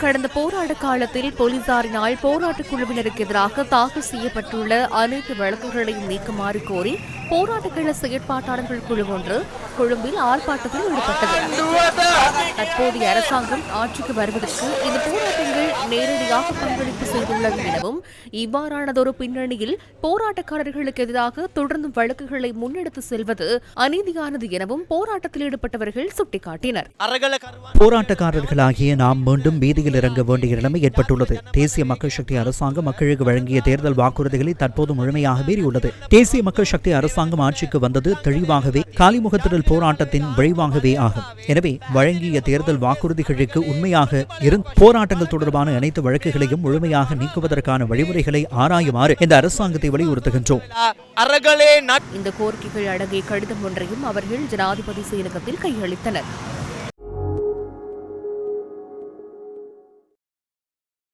கடந்த போராட்ட காலத்தில் போலீசாரினால் போராட்டக் குழுவினருக்கு எதிராக தாக்கல் செய்யப்பட்டுள்ள அனைத்து வழக்குகளையும் நீக்குமாறு கோரி போராட்டக்கள செயற்பாட்டாளர்கள் குழு ஒன்று கொழும்பில் ஆர்ப்பாட்டத்தில் ஈடுபட்டது. தற்போதைய அரசாங்கம் ஆட்சிக்கு வருவதற்கு இந்த போராட்டங்கள் நேரடியாக பங்களிப்பு செய்துள்ளது எனவும் இவ்வாறானதொரு பின்னணியில் போராட்டக்காரர்களுக்கு எதிராக தொடர்ந்து வழக்குகளை முன்னெடுத்து செல்வது அநீதியானது எனவும் போராட்டத்தில் ஈடுபட்டவர்கள் சுட்டிக்காட்டினர். போராட்டக்காரர்களாகிய நாம் மீண்டும் வீதியில் இறங்க வேண்டிய நிலைமை ஏற்பட்டுள்ளது. தேசிய மக்கள் சக்தி அரசாங்கம் மக்களுக்கு வழங்கிய தேர்தல் வாக்குறுதிகளை தற்போது முழுமையாக மீறியுள்ளது. தேசிய மக்கள் சக்தி அரசாங்கம் ஆட்சிக்கு வந்தது தெளிவாகவே காலிமுகத்திடல் போராட்டத்தின் விளைவாகவே ஆகும். எனவே வழங்கிய தேர்தல் வாக்குறுதிகளுக்கு உண்மையாக போராட்டங்கள் தொடர்பான அனைத்து வழக்குகளையும் முழுமையாக நீக்குவதற்கான வழிமுறைகளை ஆராயுமாறு இந்த அரசாங்கத்தை வலியுறுத்துகின்றோம். இந்த கோரிக்கைகள் அடங்கிய கடிதம் ஒன்றையும் அவர்கள் ஜனாதிபதி செயலகத்தில் கையளித்தனர்.